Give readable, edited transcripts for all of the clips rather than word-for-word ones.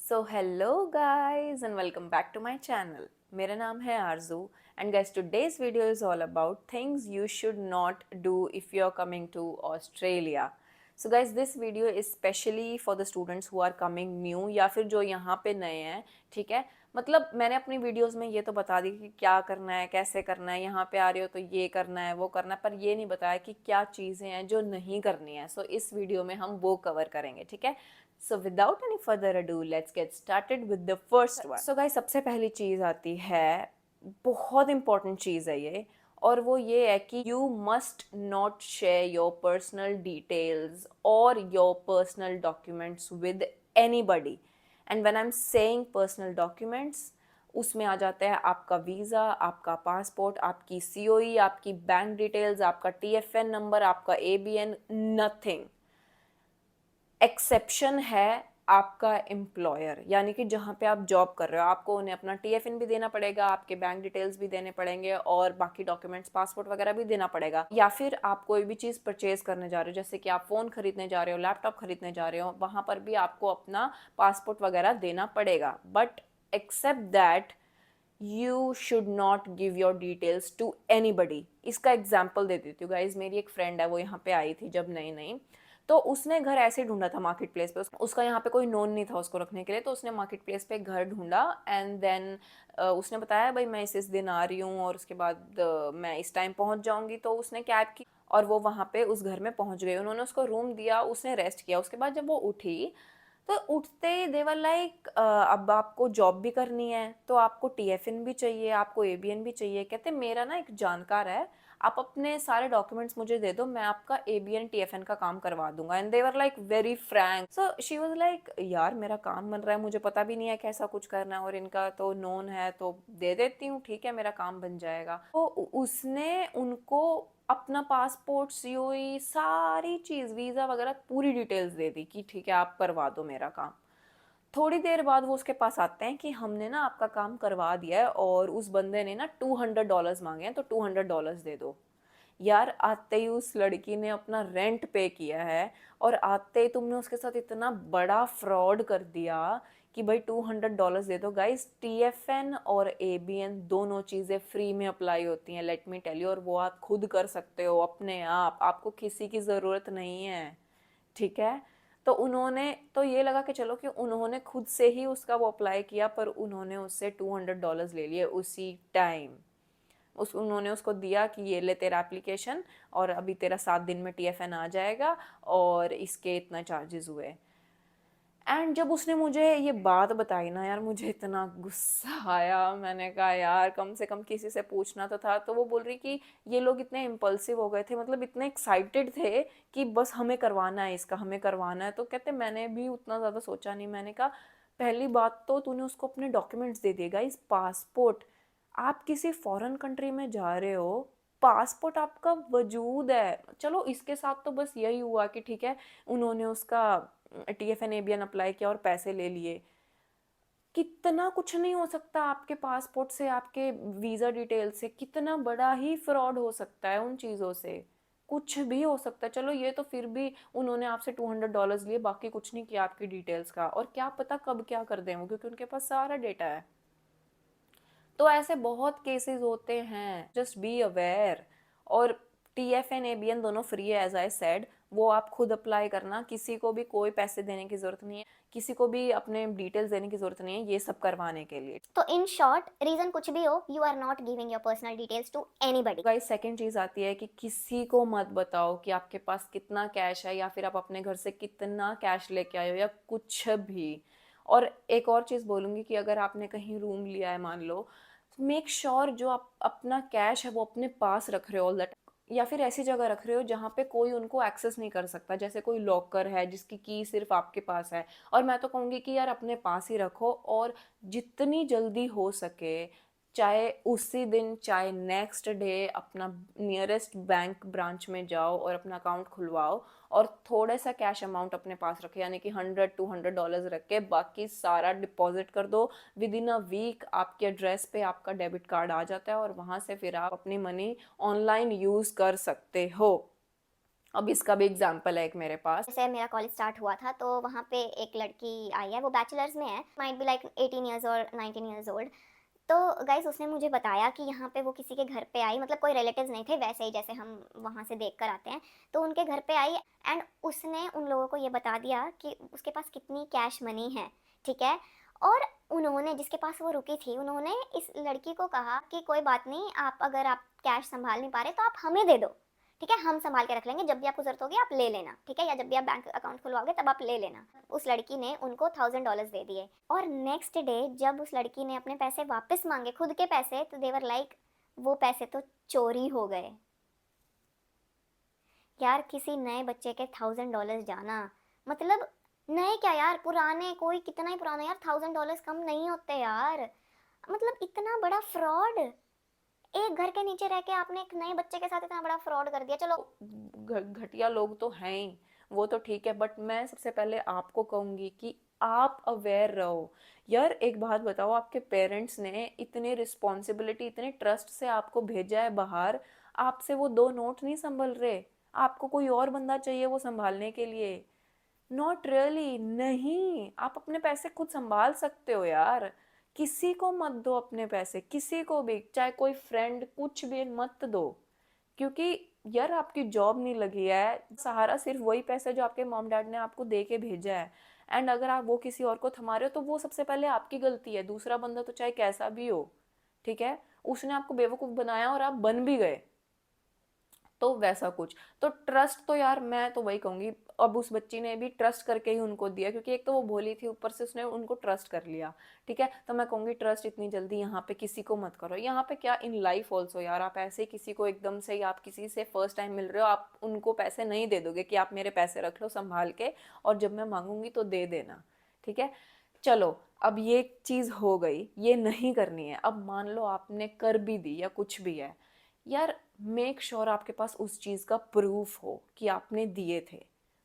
So hello guys and welcome back to my channel. मेरा नाम है Aarzoo and guys today's video is all about things you should not do if you are coming to Australia. So guys this video is specially for the students who are coming new या फिर जो यहाँ पे नए हैं। ठीक है, मतलब मैंने अपनी वीडियोस में ये तो बता दी कि क्या करना है, कैसे करना है, यहाँ पे आ रहे हो तो ये करना है, वो करना है, पर ये नहीं बताया कि क्या चीज़ें हैं जो नहीं करनी है। सो इस वीडियो में हम वो कवर करेंगे। ठीक है, so without any further ado let's get started with the first one. So guys सबसे पहली चीज़ आती है, बहुत इंपॉर्टेंट चीज़ है ये, और वो ये है कि you must not share your personal details or your personal documents with anybody. And when I am saying personal documents, उसमें आ जाता है आपका वीज़ा, आपका पासपोर्ट, आपकी सीओई, आपकी बैंक डिटेल्स, आपका टीएफएन नंबर, आपका एबीएन, नथिंग। एक्सेप्शन है आपका एम्प्लॉयर, यानी कि जहाँ पे आप जॉब कर रहे हो आपको उन्हें अपना टीएफएन भी देना पड़ेगा, आपके बैंक डिटेल्स भी देने पड़ेंगे और बाकी डॉक्यूमेंट्स पासपोर्ट वगैरह भी देना पड़ेगा। या फिर आप कोई भी चीज़ परचेज करने जा रहे हो, जैसे कि आप फ़ोन खरीदने जा रहे हो, लैपटॉप खरीदने जा रहे हो, वहाँ पर भी आपको अपना पासपोर्ट वगैरह देना पड़ेगा। But except that you should not give your details to anybody. इसका एग्जाम्पल दे देती हूँ गाइज। मेरी एक फ्रेंड है, वो यहाँ पे आई थी जब नई नई, तो उसने घर ऐसे ढूंढा था मार्केट प्लेस पे। उसका यहाँ पे कोई नोन नहीं था उसको रखने के लिए, तो उसने मार्केट प्लेस पे घर ढूंढा एंड देन उसने बताया भाई मैं इस दिन आ रही हूँ और उसके बाद मैं इस टाइम पहुँच जाऊँगी। तो उसने कैब की और वो वहाँ पे उस घर में पहुँच गई। उन्होंने उसको रूम दिया, उसने रेस्ट किया। उसके बाद जब वो उठी तो उठते ही दे वर लाइक अब आपको जॉब भी करनी है तो आपको टीएफएन भी चाहिए, आपको एबीएन भी चाहिए। कहते मेरा ना एक जानकार है, आप अपने सारे डॉक्यूमेंट्स मुझे दे दो, मैं आपका एबीएन टीएफएन का काम करवा दूंगा। And they were like very Frank. So she was like यार मेरा काम बन रहा है, मुझे पता भी नहीं है कैसा कुछ करना है और इनका तो नोन है तो दे देती हूँ, ठीक है मेरा काम बन जाएगा। तो उसने उनको अपना पासपोर्ट, सीओई, सारी चीज़, वीज़ा वगैरह पूरी डिटेल्स दे दी कि ठीक है आप करवा दो मेरा काम। थोड़ी देर बाद वो उसके पास आते हैं कि हमने ना आपका काम करवा दिया है और उस बंदे ने ना $200 मांगे हैं तो $200 दे दो। यार आते ही उस लड़की ने अपना रेंट पे किया है और आते ही तुमने उसके साथ इतना बड़ा फ्रॉड कर दिया कि भाई $200 दे दो। गाइस टीएफएन और एबीएन दोनों चीज़ें फ्री में अप्लाई होती हैं, लेट मी टेल यू, और वो आप खुद कर सकते हो अपने आप, आपको किसी की ज़रूरत नहीं है। ठीक है, तो उन्होंने तो ये लगा कि चलो कि उन्होंने खुद से ही उसका वो अप्लाई किया, पर उन्होंने उससे $200 ले लिए उसी टाइम। उन्होंने उसको दिया कि ये ले तेरा एप्लीकेशन और अभी तेरा 7 दिन में टीएफएन आ जाएगा और इसके इतना चार्जेस हुए। एंड जब उसने मुझे ये बात बताई ना यार, मुझे इतना गुस्सा आया। मैंने कहा यार कम से कम किसी से पूछना तो था। तो वो बोल रही कि ये लोग इतने इम्पल्सिव हो गए थे, मतलब इतने एक्साइटेड थे कि बस हमें करवाना है, इसका हमें करवाना है। तो कहते मैंने भी उतना ज़्यादा सोचा नहीं। मैंने कहा पहली बात तो तूने उसको अपने डॉक्यूमेंट्स दे दिएगा, इस पासपोर्ट, आप किसी फॉरेन कंट्री में जा रहे हो, पासपोर्ट आपका वजूद है। चलो इसके साथ तो बस यही हुआ कि ठीक है उन्होंने उसका टीएफएन एबीएन अप्लाई किया और पैसे ले लिए। कितना कुछ नहीं हो सकता आपके पासपोर्ट से, आपके वीज़ा डिटेल से, कितना बड़ा ही फ्रॉड हो सकता है उन चीज़ों से, कुछ भी हो सकता है। चलो ये तो फिर भी उन्होंने आपसे $200 लिए, बाकी कुछ नहीं किया आपकी डिटेल्स का, और क्या पता कब क्या कर दें वो, क्योंकि उनके पास सारा डेटा है। तो ऐसे बहुत केसेस होते हैं, जस्ट बी अवेयर। और टीएफएन एबीएन दोनों फ्री है एज आई सेड, वो आप खुद अप्लाई करना, किसी को भी कोई पैसे देने की ज़रूरत नहीं है, किसी को भी अपने डिटेल्स देने की ज़रूरत नहीं है ये सब करवाने के लिए। तो इन शॉर्ट रीजन कुछ भी हो, you are not giving your personal details to anybody. Guys second चीज़ आती है कि किसी को मत बताओ कि आपके पास कितना कैश है या फिर आप अपने घर से कितना कैश लेके आए हो या कुछ भी। और एक और चीज़ बोलूँगी कि अगर आपने कहीं रूम लिया है मान लो, मेक श्योर जो आप अपना कैश है वो अपने पास रख रहे हो ऑल दैट, या फिर ऐसी जगह रख रहे हो जहाँ पे कोई उनको एक्सेस नहीं कर सकता, जैसे कोई लॉकर है जिसकी की सिर्फ आपके पास है। और मैं तो कहूँगी कि यार अपने पास ही रखो, और जितनी जल्दी हो सके, चाहे उसी दिन चाहे नेक्स्ट डे, अपना नियरेस्ट बैंक ब्रांच में जाओ और अपना अकाउंट खुलवाओ और थोड़ा सा कैश अमाउंट अपने पास रखे, यानी कि $100-200 रख के बाकी सारा डिपॉजिट कर दो। विद इन अ वीक आपके एड्रेस पे आपका डेबिट कार्ड आ जाता है और वहाँ से फिर आप अपनी मनी ऑनलाइन यूज़ कर सकते हो। अब इसका भी एग्जाम्पल है एक मेरे पास। जैसे मेरा कॉलेज स्टार्ट हुआ था तो वहाँ पे एक लड़की आई है, वो बैचलर्स में है, माइट बी लाइक 18 ईयर्स और 19 ईयर्स ओल्ड। तो गाइस उसने मुझे बताया कि यहाँ पे वो किसी के घर पे आई, मतलब कोई रिलेटिव्स नहीं थे, वैसे ही जैसे हम वहाँ से देख कर आते हैं, तो उनके घर पे आई एंड उसने उन लोगों को ये बता दिया कि उसके पास कितनी कैश मनी है, ठीक है। और उन्होंने, जिसके पास वो रुकी थी, उन्होंने इस लड़की को कहा कि कोई बात नहीं, आप अगर आप कैश संभाल नहीं पा रहे तो आप हमें दे दो, ठीक है, हम संभाल के रख लेंगे, जब भी आपको जरूरत होगी आप ले लेना, ठीक है, या जब भी आप बैंक अकाउंट खुलवाओगे तब आप ले लेना। उस लड़की ने उनको $1000 दे दिए और नेक्स्ट डे जब उस लड़की ने अपने पैसे वापस मांगे, खुद के पैसे, तो देवर लाइक वो पैसे तो चोरी हो गए। यार किसी नए बच्चे के $1000 जाना, मतलब नए क्या यार, पुराने, कोई कितना ही पुराना यार, $1000 कम नहीं होते यार, मतलब इतना बड़ा फ्रॉड। एक घर के नीचे रह के आपने एक नए बच्चे के साथ इतना बड़ा फ्रॉड कर दिया। चलो घटिया लोग तो हैं ही, वो तो ठीक है, बट मैं सबसे पहले आपको कहूंगी कि आप अवेयर रहो। यार एक बात बताओ, आपके पेरेंट्स ने इतनी रिस्पॉन्सिबिलिटी, इतने ट्रस्ट से आपको भेजा है बाहर, आपसे वो 2 नोट नहीं संभल रहे, आपको कोई और बंदा चाहिए वो संभालने के लिए? नॉट रियली, नहीं, आप अपने पैसे खुद संभाल सकते हो यार। किसी को मत दो अपने पैसे, किसी को भी, चाहे कोई फ्रेंड, कुछ भी मत दो। क्योंकि यार आपकी जॉब नहीं लगी है, सहारा सिर्फ वही पैसा जो आपके मॉम डैड ने आपको दे के भेजा है। एंड अगर आप वो किसी और को थमा रहे हो तो वो सबसे पहले आपकी गलती है, दूसरा बंदा तो चाहे कैसा भी हो, ठीक है, उसने आपको बेवकूफ़ बनाया और आप बन भी गए, तो वैसा कुछ। तो ट्रस्ट तो यार मैं तो वही कहूंगी, अब उस बच्ची ने भी ट्रस्ट करके ही उनको दिया, क्योंकि एक तो वो भोली थी, ऊपर से उसने उनको ट्रस्ट कर लिया, ठीक है। तो मैं कहूंगी ट्रस्ट इतनी जल्दी यहाँ पे किसी को मत करो, यहाँ पे क्या, इन लाइफ ऑल्सो यार, आप ऐसे ही किसी को एकदम से ही, आप किसी से फर्स्ट टाइम मिल रहे हो, आप उनको पैसे नहीं दे दोगे कि आप मेरे पैसे रख लो संभाल के और जब मैं मांगूंगी तो दे देना, ठीक है। चलो, अब ये चीज़ हो गई, ये नहीं करनी है। अब मान लो आपने कर भी दी या कुछ भी है, यार मेक श्योर आपके पास उस चीज़ का प्रूफ हो कि आपने दिए थे।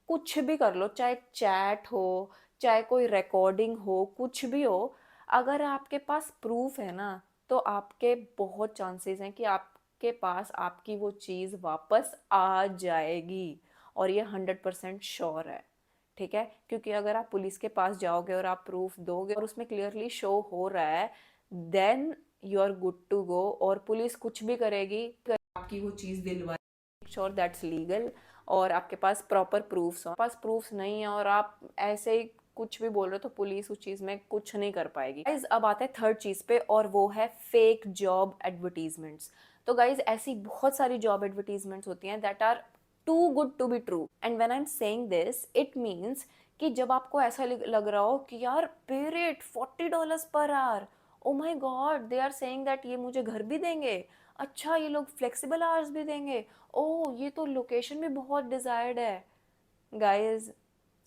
कुछ भी कर लो, चाहे चैट हो, चाहे कोई रिकॉर्डिंग हो, कुछ भी हो, अगर आपके पास प्रूफ है ना, तो आपके बहुत चांसेस हैं कि आपके पास आपकी वो चीज़ वापस आ जाएगी, और ये 100% श्योर है, ठीक है। क्योंकि अगर आप पुलिस के पास जाओगे और आप प्रूफ दोगे और उसमें क्लियरली शो हो रहा है, then you are good to go, और पुलिस कुछ भी करेगी, आपकी वो चीज़ दिलवाएगी, श्योर दैट्स लीगल, और आपके पास प्रॉपर प्रूफ्स हो। पास प्रूफ्स नहीं है और आप ऐसे ही कुछ भी बोल रहे हो तो पुलिस उस चीज़ में कुछ नहीं कर पाएगी। गाइज अब आते हैं थर्ड चीज़ पे, और वो है फेक जॉब एडवर्टीजमेंट्स। तो गाइज ऐसी बहुत सारी जॉब एडवर्टीजमेंट्स होती हैं that are too good to be true, and when I am saying this it means कि जब आपको ऐसा लग रहा हो कि यार पे rate $40 per hour, oh my god, they are saying that ये मुझे घर भी देंगे, अच्छा ये लोग फ्लेक्सिबल आवर्स भी देंगे, ओह ये तो लोकेशन भी बहुत डिजायर्ड है। गाइस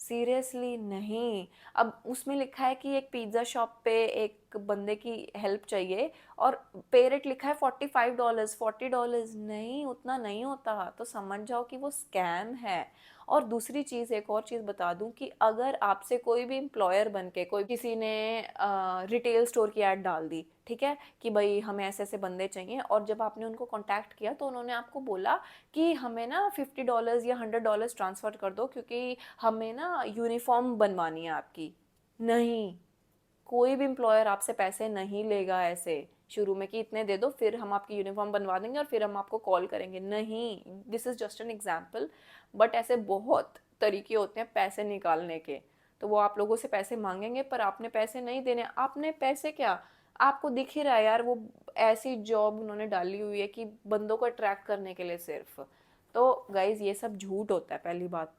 सीरियसली नहीं। अब उसमें लिखा है कि एक पिज्ज़ा शॉप पे एक बंदे की हेल्प चाहिए और पे रेट लिखा है $45, $40, नहीं, उतना नहीं होता, तो समझ जाओ कि वो स्कैम है। और दूसरी चीज़, एक और चीज़ बता दूं कि अगर आपसे कोई भी एम्प्लॉयर बन के, कोई किसी ने रिटेल स्टोर की ऐड डाल दी, ठीक है, कि भाई हमें ऐसे ऐसे बंदे चाहिए, और जब आपने उनको कांटेक्ट किया तो उन्होंने आपको बोला कि हमें ना $50 या $100 ट्रांसफ़र कर दो क्योंकि हमें ना यूनिफॉर्म बनवानी है आपकी, नहीं, कोई भी एम्प्लॉयर आपसे पैसे नहीं लेगा ऐसे शुरू में कि इतने दे दो फिर हम आपकी यूनिफॉर्म बनवा देंगे और फिर हम आपको कॉल करेंगे, नहीं, this is just an example. But ऐसे बहुत तरीके होते हैं पैसे निकालने के, तो वो आप लोगों से पैसे मांगेंगे पर आपने पैसे नहीं देने, आपने पैसे क्या, आपको दिख ही रहा है यार वो ऐसी जॉब उन्होंने डाली हुई है कि बंदों को अट्रैक्ट करने के लिए सिर्फ। तो गाइज ये सब झूठ होता है पहली बात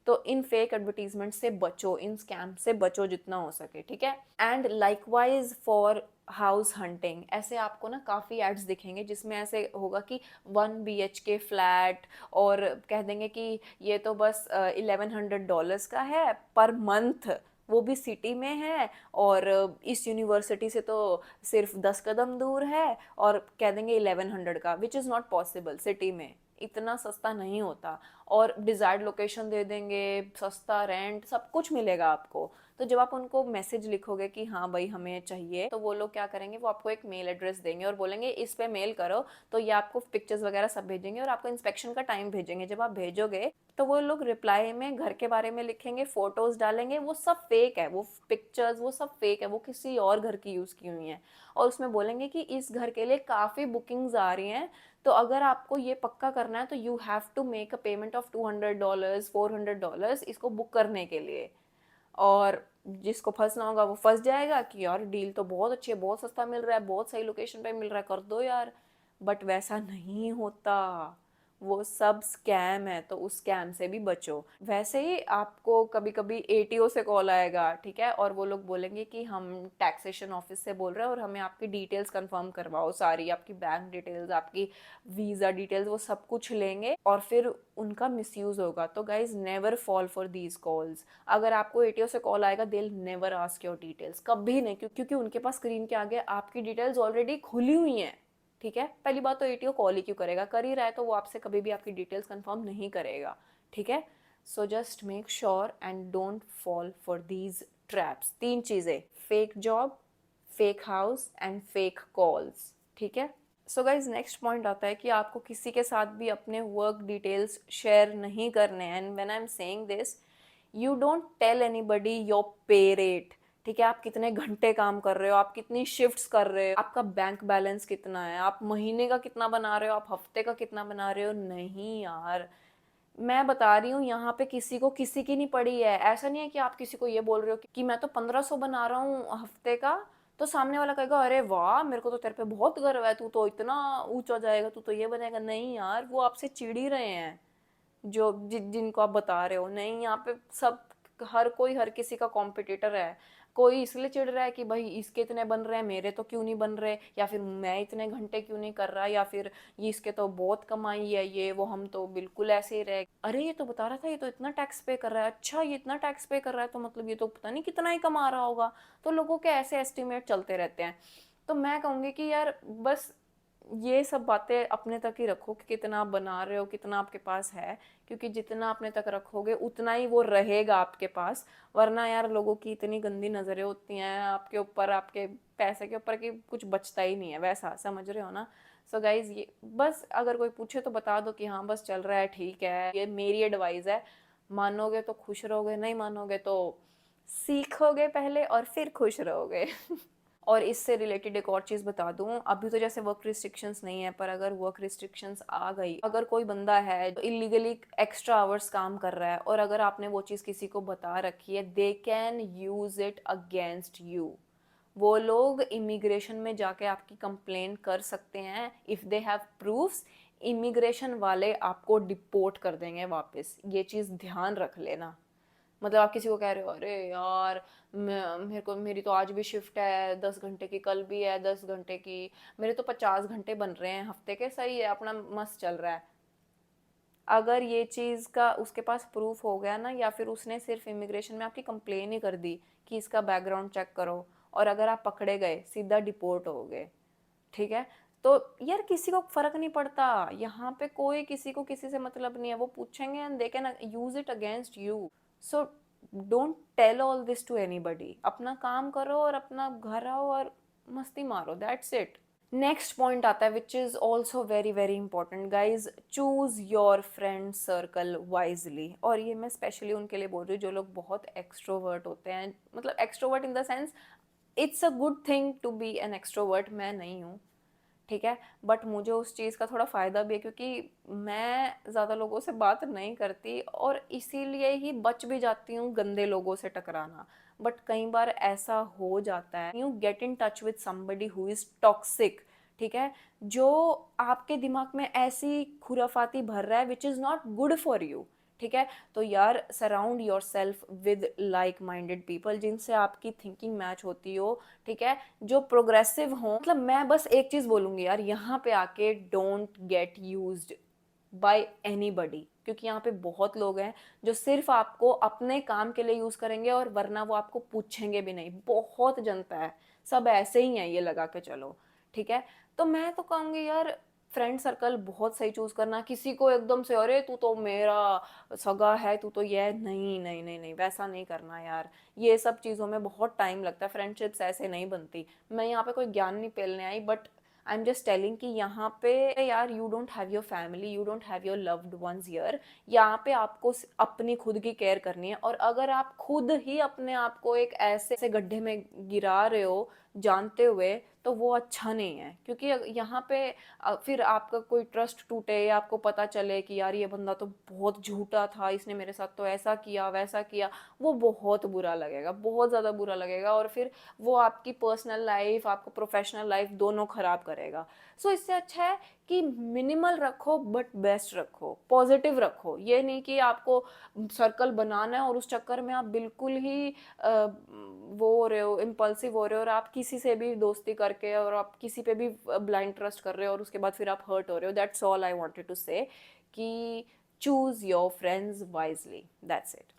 तो इन फेक एडवर्टीजमेंट से बचो, इन स्कैम से बचो जितना हो सके, ठीक है। And likewise for house hunting, ऐसे आपको ना काफ़ी एड्स दिखेंगे जिसमें ऐसे होगा कि 1 BHK फ्लैट, और कह देंगे कि ये तो बस $1100 का है पर मंथ, वो भी सिटी में है, और इस यूनिवर्सिटी से तो सिर्फ 10 कदम दूर है, और कह देंगे 1100 का, which is not possible, city में इतना सस्ता नहीं होता, और डिज़ायर्ड लोकेशन दे देंगे, सस्ता रेंट, सब कुछ मिलेगा आपको, तो जब आप उनको मैसेज लिखोगे कि हाँ भाई हमें चाहिए, तो वो लोग क्या करेंगे, वो आपको एक मेल एड्रेस देंगे और बोलेंगे इस पे मेल करो, तो ये आपको पिक्चर्स वगैरह सब भेजेंगे और आपको इंस्पेक्शन का टाइम भेजेंगे। जब आप भेजोगे तो वो लोग रिप्लाई में घर के बारे में लिखेंगे, फोटोज डालेंगे, वो सब फेक है, वो पिक्चर्स वो सब फेक है, वो किसी और घर की यूज की हुई हैं, और उसमें बोलेंगे कि इस घर के लिए काफ़ी बुकिंग्स आ रही हैं, तो अगर आपको ये पक्का करना है तो you have to make a payment of $200 $400 इसको बुक करने के लिए। और जिसको फंसना होगा वो फंस जाएगा कि यार डील तो बहुत अच्छी है, बहुत सस्ता मिल रहा है, बहुत सही लोकेशन पे मिल रहा है, कर दो यार। बट वैसा नहीं होता, वो सब स्कैम है, तो उस स्कैम से भी बचो। वैसे ही आपको कभी कभी एटीओ से कॉल आएगा, ठीक है, और वो लोग बोलेंगे कि हम टैक्सेशन ऑफिस से बोल रहे हैं और हमें आपकी डिटेल्स कंफर्म करवाओ, सारी आपकी बैंक डिटेल्स, आपकी वीज़ा डिटेल्स, वो सब कुछ लेंगे और फिर उनका मिसयूज़ होगा। तो guys never fall for these calls. अगर आपको एटीओ से कॉल आएगा, they never ask your details, कभी नहीं, क्योंकि उनके पास स्क्रीन के आगे आपकी डिटेल्स ऑलरेडी खुली हुई हैं। ठीक है, पहली बात तो एटीओ कॉल ही क्यों करेगा, कर ही रहा है तो वो आपसे कभी भी आपकी डिटेल्स कंफर्म नहीं करेगा। ठीक है, so just make sure and don't fall for these traps. 3 चीज़ें, fake job, fake house and fake calls. ठीक है, सो गाइज नेक्स्ट पॉइंट आता है कि आपको किसी के साथ भी अपने वर्क डिटेल्स शेयर नहीं करने हैं। And when I am saying this, you don't tell anybody your pay rate. ठीक है, आप कितने घंटे काम कर रहे हो, आप कितनी शिफ्ट्स कर रहे हो, आपका बैंक बैलेंस कितना है, आप महीने का कितना बना रहे हो, आप हफ्ते का कितना बना रहे हो। नहीं यार, मैं बता रही हूँ, यहाँ पे किसी को किसी की नहीं पड़ी है। ऐसा नहीं है कि आप किसी को ये बोल रहे हो कि मैं तो 1500 बना रहा हूँ हफ्ते का, तो सामने वाला कहेगा अरे वाह मेरे को तो तेरे पे बहुत गर्व है, तू तो इतना ऊंचा जाएगा, तू तो ये बनेगा। नहीं यार, वो आपसे चिढ़ ही रहे हैं, जो जिनको आप बता रहे हो। नहीं, यहाँ पे सब, हर कोई हर किसी का कॉम्पिटिटर है। कोई इसलिए चिढ़ रहा है कि भाई इसके इतने बन रहे हैं, मेरे तो क्यों नहीं बन रहे, या फिर मैं इतने घंटे क्यों नहीं कर रहा, या फिर ये इसके तो बहुत कमाई है, ये वो, हम तो बिल्कुल ऐसे ही रहे। अरे ये तो बता रहा था ये तो इतना टैक्स पे कर रहा है, अच्छा ये इतना टैक्स पे कर रहा है तो मतलब ये तो पता नहीं कितना ही कमा रहा होगा। तो लोगों के ऐसे एस्टिमेट चलते रहते हैं। तो मैं कहूँगी कि यार बस ये सब बातें अपने तक ही रखो कि कितना आप बना रहे हो, कितना आपके पास है, क्योंकि जितना अपने तक रखोगे उतना ही वो रहेगा आपके पास। वरना यार लोगों की इतनी गंदी नज़रें होती हैं आपके ऊपर, आपके पैसे के ऊपर, कि कुछ बचता ही नहीं है, वैसा समझ रहे हो ना। सो गाइज, ये बस अगर कोई पूछे तो बता दो कि हाँ बस चल रहा है, ठीक है, ये मेरी एडवाइस है। मानोगे तो खुश रहोगे, नहीं मानोगे तो सीखोगे पहले और फिर खुश रहोगे। और इससे रिलेटेड एक और चीज़ बता दूं, अभी तो जैसे वर्क रिस्ट्रिक्शंस नहीं है, पर अगर वर्क रिस्ट्रिक्शंस आ गई, अगर कोई बंदा है जो इलीगली एक्स्ट्रा आवर्स काम कर रहा है और अगर आपने वो चीज़ किसी को बता रखी है, दे can use it against you. वो लोग इमिग्रेशन में जाके आपकी कंप्लेन कर सकते हैं। If they have proofs, immigration वाले आपको डिपोर्ट कर देंगे वापस। ये चीज़ ध्यान रख लेना। मतलब आप किसी को कह रहे हो अरे यार मेरे को, मेरी तो आज भी शिफ्ट है 10 घंटे की, कल भी है 10 घंटे की, मेरे तो 50 घंटे बन रहे हैं हफ्ते के, सही है अपना मस्त चल रहा है। अगर ये चीज़ का उसके पास प्रूफ हो गया ना, या फिर उसने सिर्फ इमिग्रेशन में आपकी कंप्लेन ही कर दी कि इसका बैकग्राउंड चेक करो, और अगर आप पकड़े गए सीधा डिपोर्ट हो गए। ठीक है, तो यार किसी को फर्क नहीं पड़ता, यहाँ पे कोई किसी को किसी से मतलब नहीं है। वो पूछेंगे and they can use it against you. So don't tell all this to anybody. अपना काम करो और अपना घर आओ और मस्ती मारो, दैट्स इट। नेक्स्ट पॉइंट आता है which is also very very important guys, choose your friend circle wisely. और ये मैं स्पेशली उनके लिए बोल रही हूँ जो लोग बहुत एक्सट्रोवर्ट होते हैं, मतलब extrovert in the sense it's a good thing to be an extrovert, मैं नहीं हूँ, ठीक है, बट मुझे उस चीज़ का थोड़ा फ़ायदा भी है क्योंकि मैं ज़्यादा लोगों से बात नहीं करती और इसीलिए ही बच भी जाती हूँ गंदे लोगों से टकराना। बट कई बार ऐसा हो जाता है, you get in touch with somebody who is toxic, ठीक है, जो आपके दिमाग में ऐसी खुराफाती भर रहा है which is not good for you. ठीक है, तो यार surround your self with like minded people, जिनसे आपकी थिंकिंग मैच होती हो, ठीक है, जो प्रोग्रेसिव हो। मतलब मैं बस एक चीज़ बोलूँगी यार, यहाँ पे आके don't get used by anybody, क्योंकि यहाँ पे बहुत लोग हैं जो सिर्फ आपको अपने काम के लिए यूज़ करेंगे और वरना वो आपको पूछेंगे भी नहीं। बहुत जनता है, सब ऐसे ही हैं, ये लगा के चलो। ठीक है, तो मैं तो कहूँगी यार फ्रेंड सर्कल बहुत सही चूज़ करना, किसी को एकदम से अरे तू तो मेरा सगा है, तू तो ये नहीं, नहीं, नहीं, नहीं, वैसा नहीं करना यार। ये सब चीज़ों में बहुत टाइम लगता है, फ्रेंडशिप्स ऐसे नहीं बनती। मैं यहाँ पे कोई ज्ञान नहीं पेलने आई, but I am just telling कि यहाँ पे यार you don't have your family, you don't have your loved ones here. यहाँ पे आपको अपनी खुद की केयर करनी है, और अगर आप खुद ही अपने आप को एक ऐसे गड्ढे में गिरा रहे हो जानते हुए, तो वो अच्छा नहीं है। क्योंकि यहाँ पे फिर आपका कोई ट्रस्ट टूटे, या आपको पता चले कि यार ये बंदा तो बहुत झूठा था, इसने मेरे साथ तो ऐसा किया वैसा किया, वो बहुत बुरा लगेगा, बहुत ज़्यादा बुरा लगेगा, और फिर वो आपकी पर्सनल लाइफ, आपको प्रोफेशनल लाइफ दोनों ख़राब करेगा। सो इससे अच्छा है कि मिनिमल रखो बट बेस्ट रखो, पॉजिटिव रखो। ये नहीं कि आपको सर्कल बनाना है और उस चक्कर में आप बिल्कुल ही वो हो रहे हो, इम्पल्सिव हो रहे हो, और आप किसी से भी दोस्ती करके और आप किसी पे भी ब्लाइंड ट्रस्ट कर रहे हो, और उसके बाद फिर आप हर्ट हो रहे हो। That's all I wanted to say, कि choose your friends wisely, that's it.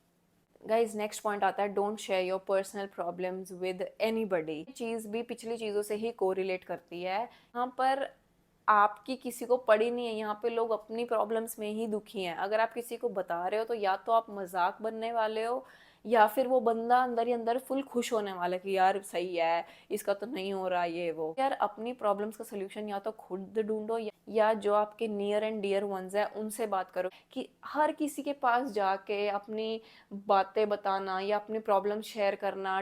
Guys next point आता है, don't share your personal problems with anybody. चीज़ भी पिछली चीज़ों से ही कोरिलेट करती है। यहाँ पर आपकी किसी को पड़ी नहीं है, यहाँ पे लोग अपनी प्रॉब्लम्स में ही दुखी हैं। अगर आप किसी को बता रहे हो तो या तो आप मजाक बनने वाले हो, या फिर वो बंदा अंदर ही अंदर फुल खुश होने वाला है कि यार सही है, इसका तो नहीं हो रहा ये वो। यार अपनी प्रॉब्लम्स का सोल्यूशन या तो खुद ढूंढो, या जो आपके नियर एंड डियर वंस है उनसे बात करो। कि हर किसी के पास जाके अपनी बातें बताना या अपनी प्रॉब्लम शेयर करना,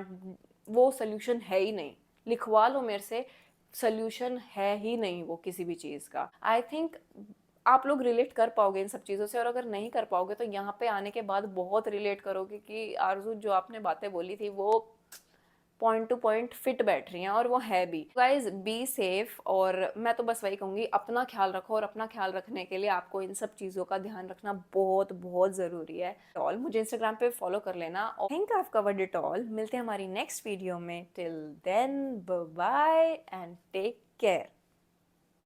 वो सोल्यूशन है ही नहीं। लिखवा लो मेरे से, सोल्यूशन है ही नहीं वो किसी भी चीज़ का। आई थिंक आप लोग रिलेट कर पाओगे इन सब चीज़ों से, और अगर नहीं कर पाओगे तो यहाँ पे आने के बाद बहुत रिलेट करोगे कि आरजू जो आपने बातें बोली थी वो पॉइंट टू पॉइंट फिट बैठ रही हैं, और वो है भी। गाइज बी सेफ, और मैं तो बस वही कहूँगी, अपना ख्याल रखो, और अपना ख्याल रखने के लिए आपको इन सब चीज़ों का ध्यान रखना बहुत बहुत ज़रूरी है। ऑल मुझे इंस्टाग्राम पे फॉलो कर लेना। Think I have covered it all. मिलते हैं हमारी नेक्स्ट वीडियो में। Till then bye and take care.